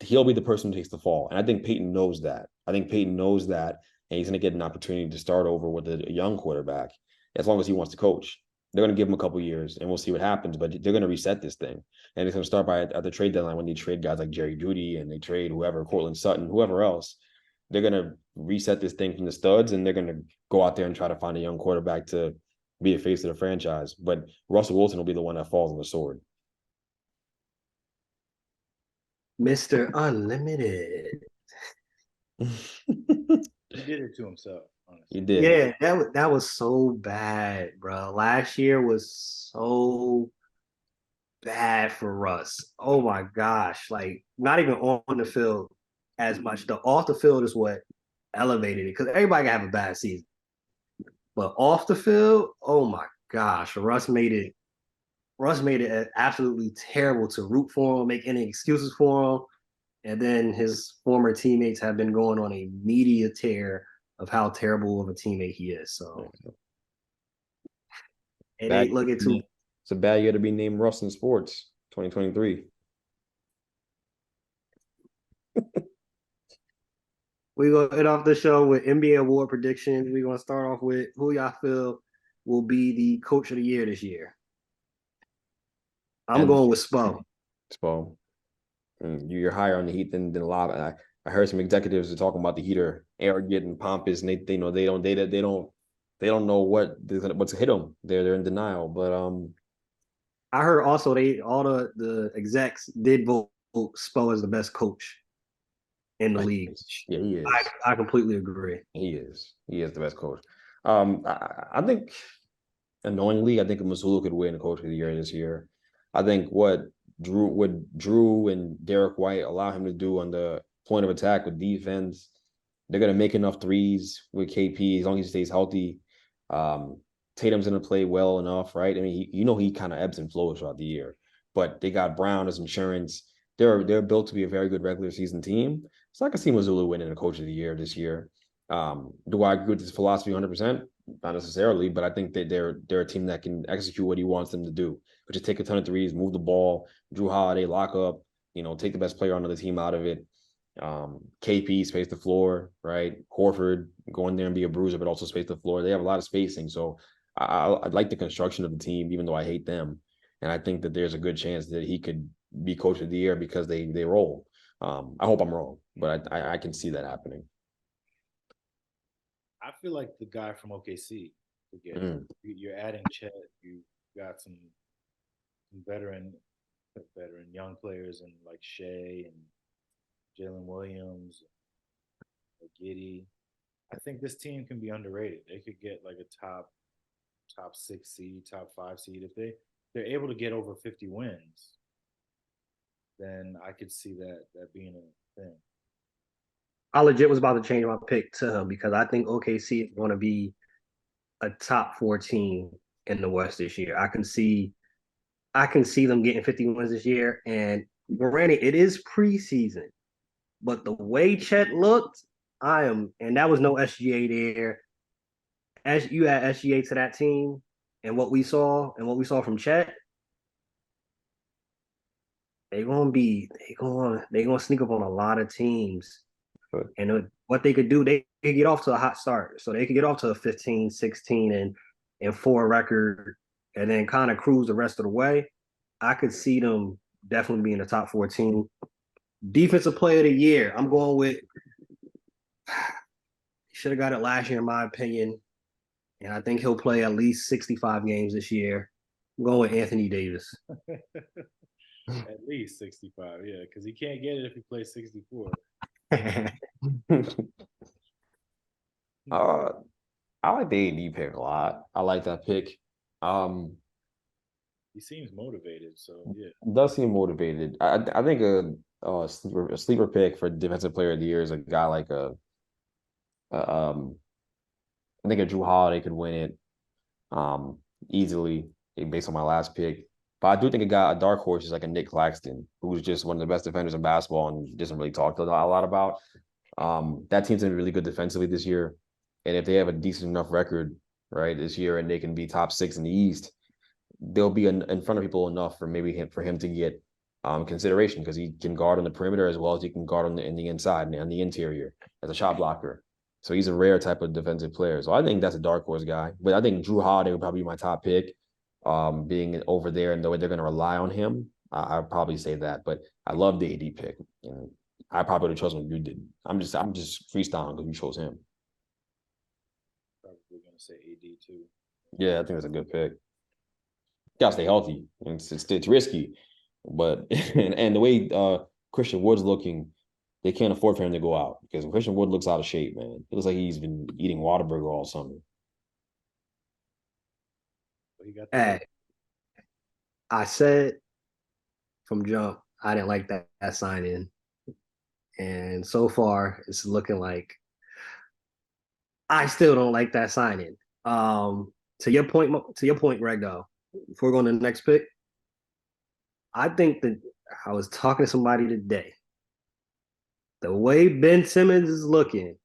He'll be the person who takes the fall. And I think Payton knows that. And he's going to get an opportunity to start over with a young quarterback as long as he wants to coach. They're going to give him a couple years, and we'll see what happens. But they're going to reset this thing, and it's going to start at the trade deadline when they trade guys like Jerry Jeudy and they trade whoever, Cortland Sutton, whoever else. They're going to reset this thing from the studs, and they're going to go out there and try to find a young quarterback to be the face of the franchise. But Russell Wilson will be the one that falls on the sword. Mr. Unlimited. He did it to himself, honestly. He did. Yeah, that was so bad, bro. Last year was so bad for Russ. Oh my gosh. Like, not even on the field as much. The off the field is what elevated it, because everybody can have a bad season. But off the field, oh my gosh, Russ made it absolutely terrible to root for him, make any excuses for him. And then his former teammates have been going on a media tear of how terrible of a teammate he is. So it ain't looking too. It's a bad year to be named Russ in sports, 2023. We're going to end off the show with NBA award predictions. We're going to start off with who y'all feel will be the coach of the year this year. I'm going with Spo. Spo. And you're higher on the Heat than a lot. I heard some executives are talking about the Heat are arrogant and pompous, and they know they don't know what's hit them. They're in denial. But I heard also all the execs did vote Spo as the best coach in the league. Yeah, he is. I completely agree. He is the best coach. I think annoyingly, I think Mazzulla could win Coach of the Year this year. I think what Drew and Derek White allow him to do on the point of attack with defense, they're gonna make enough threes with KP as long as he stays healthy. Tatum's gonna play well enough, right? I mean, he kind of ebbs and flows throughout the year, but they got Brown as insurance. They're built to be a very good regular season team. So I can see Mazzulla winning a Coach of the Year this year. Do I agree with his philosophy 100%? Not necessarily, but I think that they're a team that can execute what he wants them to do, which is take a ton of threes, move the ball, Drew Holiday, lock up, take the best player on the team out of it. KP space the floor, right? Horford go in there and be a bruiser, but also space the floor. They have a lot of spacing, so I like the construction of the team, even though I hate them, and I think that there's a good chance that he could be Coach of the Year because they roll. I hope I'm wrong, but I can see that happening. I feel like the guy from OKC. You're adding Chet. You got some veteran young players and like Shea and Jalen Williams, Giddey. I think this team can be underrated. They could get like a top 6 seed, top 5 seed if they're able to get over 50 wins. Then I could see that being a thing. I legit was about to change my pick to him because I think OKC is going to be a top 4 team in the West this year. I can see them getting 50 wins this year. And granted, it is preseason, but the way Chet looked, and that was no SGA there. As you add SGA to that team, and what we saw from Chet, they're gonna sneak up on a lot of teams. And what they could do, they could get off to a hot start. So they could get off to a 15, 16, and 4 record, and then kind of cruise the rest of the way. I could see them definitely being a top 4 team. Defensive player of the year. I'm going with should have got it last year, in my opinion. And I think he'll play at least 65 games this year. I'm going with Anthony Davis. At least 65, yeah, because he can't get it if he plays 64. I like the AD pick a lot. I like that pick. He seems motivated, so yeah. Does seem motivated. I think a sleeper pick for defensive player of the year is a guy like a I think a Drew Holiday could win it easily based on my last pick. But I do think a dark horse is like a Nick Claxton, who's just one of the best defenders in basketball and doesn't really talk a lot about. That team's been really good defensively this year. And if they have a decent enough record, right, this year and they can be top 6 in the East, they'll be in front of people enough for him to get consideration because he can guard on the perimeter as well as he can guard in the inside and on the interior as a shot blocker. So he's a rare type of defensive player. So I think that's a dark horse guy. But I think Drew Holiday would probably be my top pick. Being over there and the way they're going to rely on him, I'd probably say that. But I love the AD pick, and I probably would have chosen what you did. I'm just freestyling because you chose him. Probably going to say AD too. Yeah, I think that's a good pick. Gotta stay healthy. It's risky, but and the way Christian Wood's looking, they can't afford for him to go out because Christian Wood looks out of shape, man. It looks like he's been eating Whataburger all summer. Hey, I said from jump, I didn't like that sign in. And so far, it's looking like I still don't like that sign in. To your point, Greg, though, before going to the next pick, I think that I was talking to somebody today. The way Ben Simmons is looking,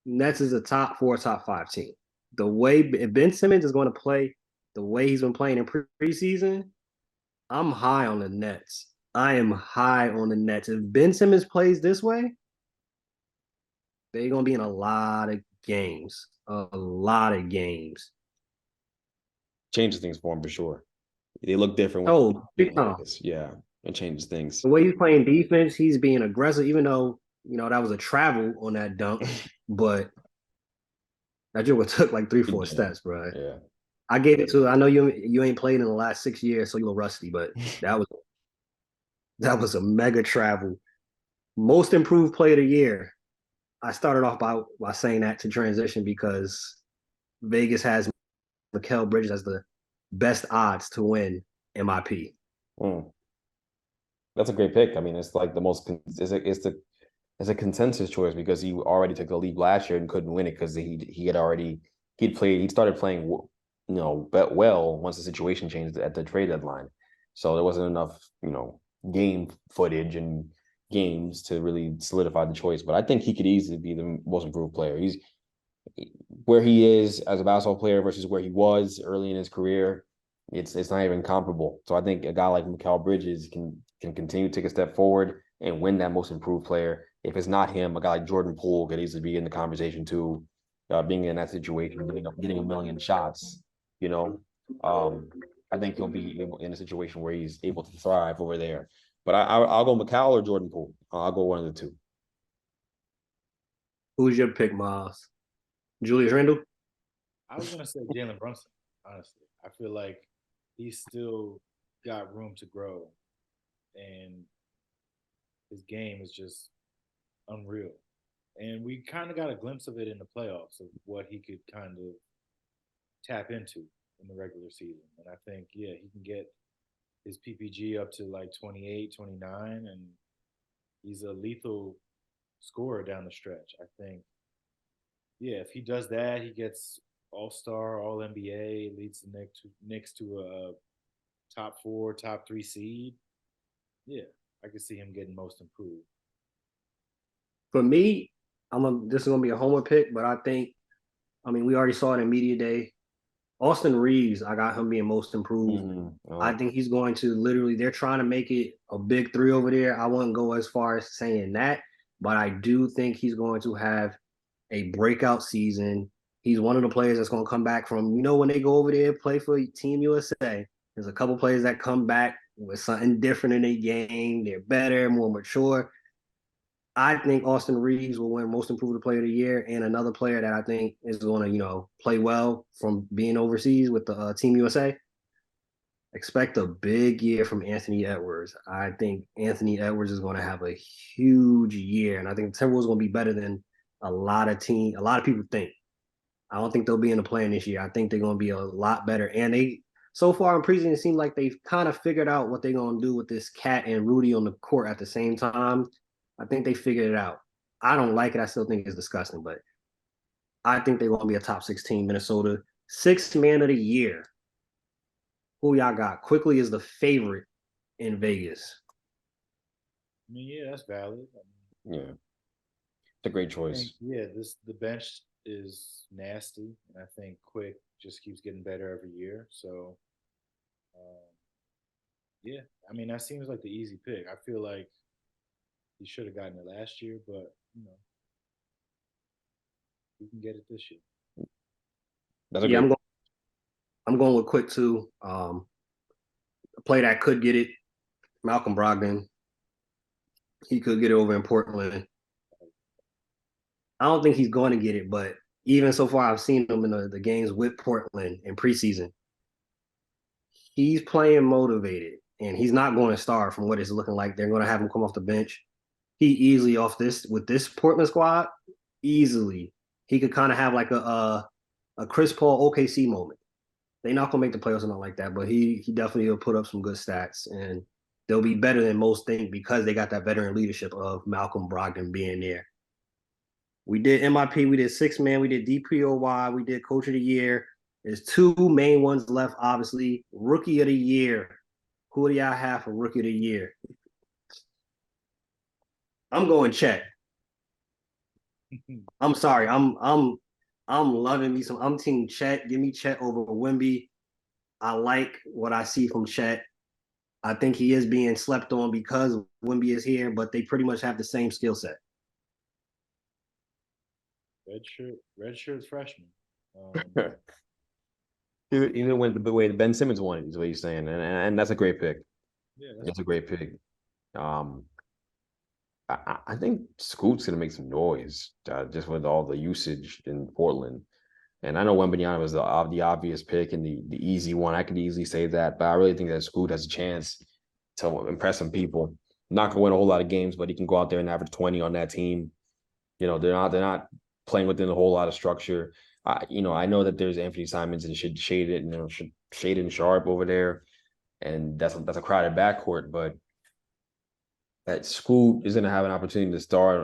Nets is a top 4, top 5 team. The way if Ben Simmons is going to play the way he's been playing in preseason, I'm high on the Nets. I am high on the Nets. If Ben Simmons plays this way, they're going to be in a lot of games. A lot of games. Changes things for him for sure. They look different. Big time. Yeah, it changes things. The way he's playing defense, he's being aggressive, even though, that was a travel on that dunk. But that joke took like 3-4 steps, bro. Yeah. I gave it to. I know you ain't played in the last 6 years, so you're a little rusty, but that was a mega travel. Most improved player of the year. I started off by saying that to transition because Vegas has Mikal Bridges as the best odds to win MIP. That's a great pick. I mean, it's like the most. It's a consensus choice because he already took the lead last year and couldn't win it because he started playing bet well once the situation changed at the trade deadline. So there wasn't enough game footage and games to really solidify the choice. But I think he could easily be the most improved player. He's where he is as a basketball player versus where he was early in his career. It's not even comparable. So I think a guy like Mikal Bridges can continue to take a step forward and win that most improved player. If it's not him, a guy like Jordan Poole could easily be in the conversation too, being in that situation, getting a million shots. I think he'll be in a situation where he's able to thrive over there. But I'll go Mikal or Jordan Poole. I'll go one of the two. Who's your pick, Miles? Julius Randle? I was gonna say Jalen Brunson. Honestly, I feel like he's still got room to grow, and his game is just unreal. And we kind of got a glimpse of it in the playoffs of what he could kind of tap into in the regular season. And I think, yeah, he can get his PPG up to like 28, 29, and he's a lethal scorer down the stretch. I think, yeah, if he does that, he gets All-Star, All-NBA, leads the Knicks to a top 4, top 3 seed. Yeah, I could see him getting most improved. For me, this is gonna be a homer pick, but I think, we already saw it in media day. Austin Reeves, I got him being most improved. I think he's going to literally. They're trying to make it a big 3 over there. I wouldn't go as far as saying that, but I do think he's going to have a breakout season. He's one of the players that's going to come back from when they go over there play for Team USA. There's a couple players that come back with something different in their game. They're better, more mature. I think Austin Reeves will win Most Improved Player of the Year, and another player that I think is going to, play well from being overseas with the Team USA. Expect a big year from Anthony Edwards. I think Anthony Edwards is going to have a huge year, and I think the Timberwolves are going to be better than a lot of people think. I don't think they'll be in the plan this year. I think they're going to be a lot better, and so far in preseason it seems like they've kind of figured out what they're going to do with this Cat and Rudy on the court at the same time. I think they figured it out. I don't like it. I still think it's disgusting, but I think they're going to be a top 16 Minnesota. Sixth man of the year. Who y'all got? Quickly is the favorite in Vegas. I mean, yeah, that's valid. Yeah, it's a great choice. The bench is nasty, and I think Quick just keeps getting better every year. So, yeah, I mean, that seems like the easy pick. I feel like he should have gotten it last year, but we can get it this year. That's a great. I'm going with Quick too. A play that could get it, Malcolm Brogdon. He could get it over in Portland. I don't think he's going to get it, but even so far, I've seen him in the games with Portland in preseason. He's playing motivated, and he's not going to start from what it's looking like. They're going to have him come off the bench. He easily with this Portland squad, easily. He could kind of have like a Chris Paul OKC moment. They're not gonna make the playoffs or nothing like that, but he definitely will put up some good stats, and they'll be better than most think because they got that veteran leadership of Malcolm Brogdon being there. We did MIP, we did six man, we did DPOY, we did Coach of the Year. There's two main ones left, obviously. Rookie of the Year. Who do y'all have for Rookie of the Year? I'm going Chet. I'm sorry. I'm loving me some. I'm team Chet. Give me Chet over Wemby. I like what I see from Chet. I think he is being slept on because Wemby is here, but they pretty much have the same skill set. Red shirt freshman. Even when the way Ben Simmons won it is what he's saying, and that's a great pick. Yeah, that's a great pick. I think Scoot's gonna make some noise just with all the usage in Portland. And I know Wembanyama was the obvious pick and the easy one. I could easily say that, but I really think that Scoot has a chance to impress some people. Not gonna win a whole lot of games, but he can go out there and average 20 on that team. They're not playing within a whole lot of structure. I know that there's Anthony Simons and Shaded and Sharp over there, and that's a crowded backcourt, but that Scoot is going to have an opportunity to star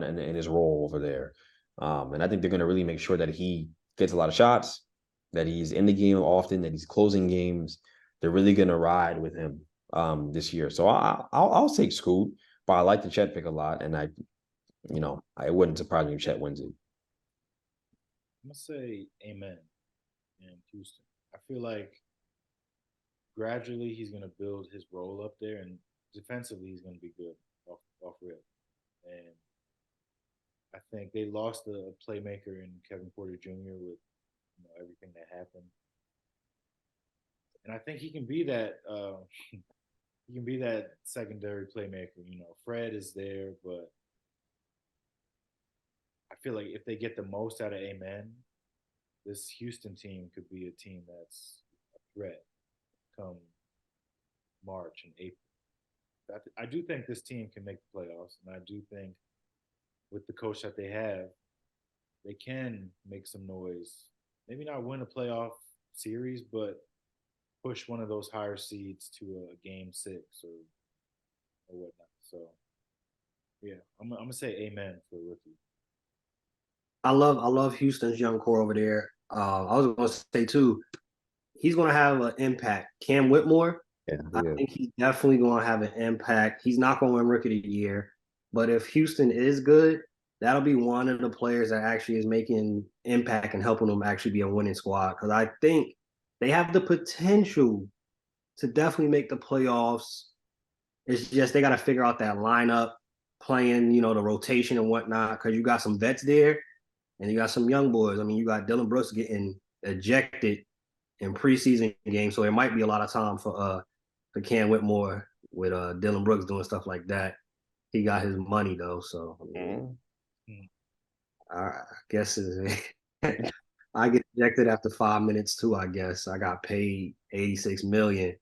in his role over there. And I think they're going to really make sure that he gets a lot of shots, that he's in the game often, that he's closing games. They're really going to ride with him this year. So I'll take Scoot, but I like the Chet pick a lot, and I wouldn't surprise me if Chet wins it. I'm gonna say amen in Houston. I feel like gradually he's gonna build his role up there, and defensively he's gonna be good off rip. And I think they lost a playmaker in Kevin Porter Jr. with everything that happened, and I think he can be that. He can be that secondary playmaker. Fred is there, but I feel like if they get the most out of Amen, this Houston team could be a team that's a threat come March and April. I do think this team can make the playoffs, and I do think with the coach that they have, they can make some noise. Maybe not win a playoff series, but push one of those higher seeds to a game 6 or whatnot. So, yeah, I'm gonna say amen for rookie. I love Houston's young core over there. I was going to say too, he's going to have an impact. Cam Whitmore, I think he's definitely going to have an impact. He's not going to win Rookie of the Year, but if Houston is good, that'll be one of the players that actually is making impact and helping them actually be a winning squad. Because I think they have the potential to definitely make the playoffs. It's just they got to figure out that lineup, playing, the rotation and whatnot, because you got some vets there and you got some young boys. I mean, you got Dylan Brooks getting ejected in preseason games, so there might be a lot of time for the Cam Whitmore with Dylan Brooks doing stuff like that. He got his money though, so I mean, I guess I get ejected after 5 minutes too. I guess I got paid 86 million.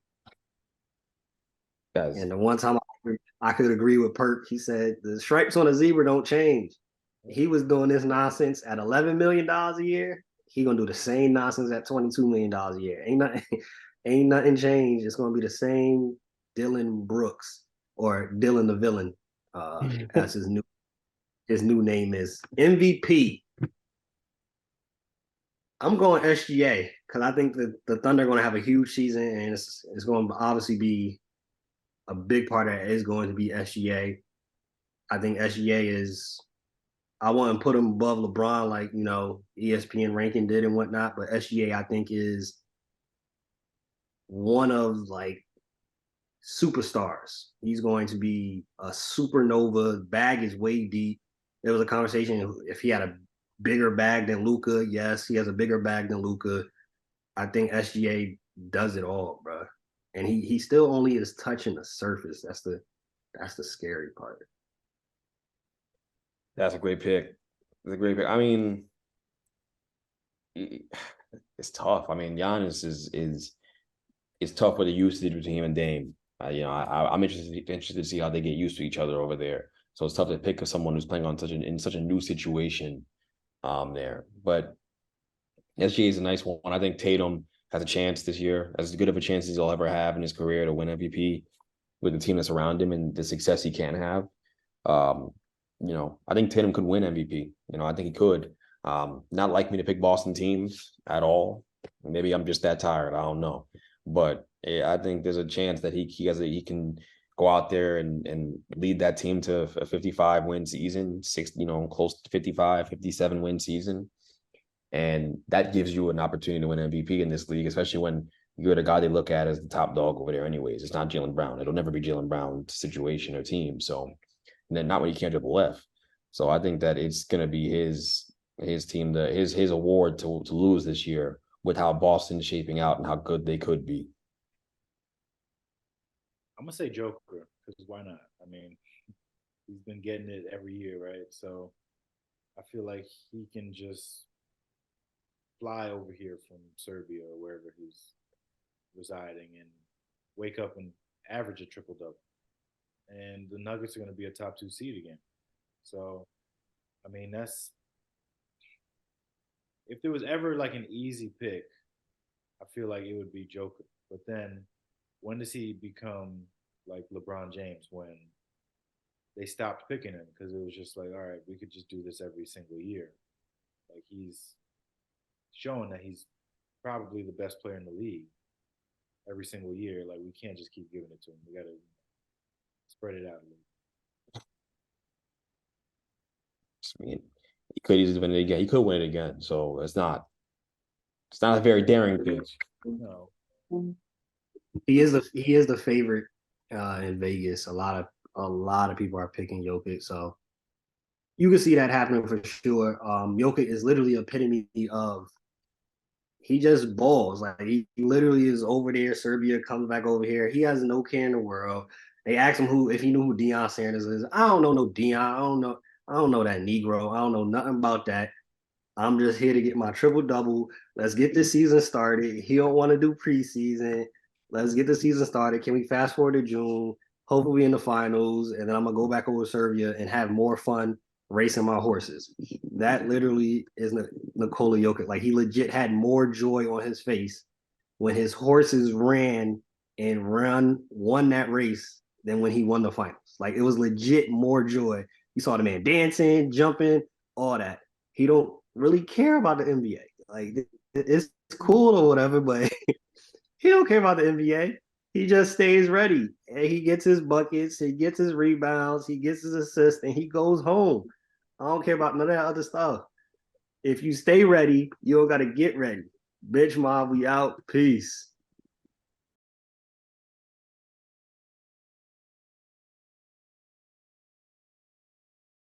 And the one time I could agree with Perk, he said the stripes on a zebra don't change. He was doing this nonsense at $11 million a year. He gonna do the same nonsense at $22 million a year. Ain't nothing changed. It's gonna be the same Dylan Brooks or Dylan the Villain, as his new name is. MVP. I'm going SGA because I think that the Thunder are going to have a huge season, and it's going to obviously be a big part of it is going to be SGA. I think SGA is. I wouldn't put him above LeBron like ESPN ranking did and whatnot, but SGA I think is one of like superstars. He's going to be a supernova. Bag is way deep. There was a conversation if he had a bigger bag than Luka. Yes, he has a bigger bag than Luka. I think SGA does it all, bro. And he still only is touching the surface. That's the scary part. That's a great pick. It's a great pick. I mean, it's tough. I mean, Giannis is tough with the usage between him and Dame. I'm interested to see how they get used to each other over there. So it's tough to pick someone who's playing on in such a new situation there. But SGA is a nice one. I think Tatum has a chance this year, as good of a chance as he'll ever have in his career to win MVP with the team that's around him and the success he can have. I think Tatum could win MVP. I think he could. Not like me to pick Boston teams at all. Maybe I'm just that tired. I don't know. But I think there's a chance that he can go out there and lead that team to a 55 win season, close to 55, 57 win season. And that gives you an opportunity to win MVP in this league, especially when you're the guy they look at as the top dog over there anyways. It's not Jaylen Brown. It'll never be Jaylen Brown's situation or team. So, and then not when you can't dribble left. So I think that it's going to be his team, his award to lose this year with how Boston's shaping out and how good they could be. I'm gonna say Joker because why not? I mean, he's been getting it every year, right? So I feel like he can just fly over here from Serbia or wherever he's residing and wake up and average a triple double. And the Nuggets are going to be a top 2 seed again. So, I mean, that's if there was ever like an easy pick, I feel like it would be Joker. But then when does he become like LeBron James when they stopped picking him because it was just like, all right, we could just do this every single year. Like he's showing that he's probably the best player in the league every single year. Like we can't just keep giving it to him. We got to spread it out a little. I mean, he could easily win it again. He could win it again. So it's not a very daring pitch. No. He is the favorite in Vegas. A lot of people are picking Jokic, so you can see that happening for sure. Jokic is literally epitome of he just balls. Like he literally is over there. Serbia comes back over here. He has no care in the world. They asked him if he knew who Deion Sanders is. I don't know no Deion. I don't know that Negro. I don't know nothing about that. I'm just here to get my triple double. Let's get this season started. He don't want to do preseason. Let's get the season started. Can we fast forward to June? Hopefully in the finals, and then I'm gonna go back over to Serbia and have more fun racing my horses. That literally is Nikola Jokic. Like he legit had more joy on his face when his horses ran and won that race than when he won the finals. Like it was legit more joy. You saw the man dancing, jumping, all that. He don't really care about the NBA. Like it's cool or whatever, but he don't care about the NBA. He just stays ready and he gets his buckets, he gets his rebounds, he gets his assists, and he goes home. I don't care about none of that other stuff. If you stay ready, you don't got to get ready. Bench mob, we out. Peace.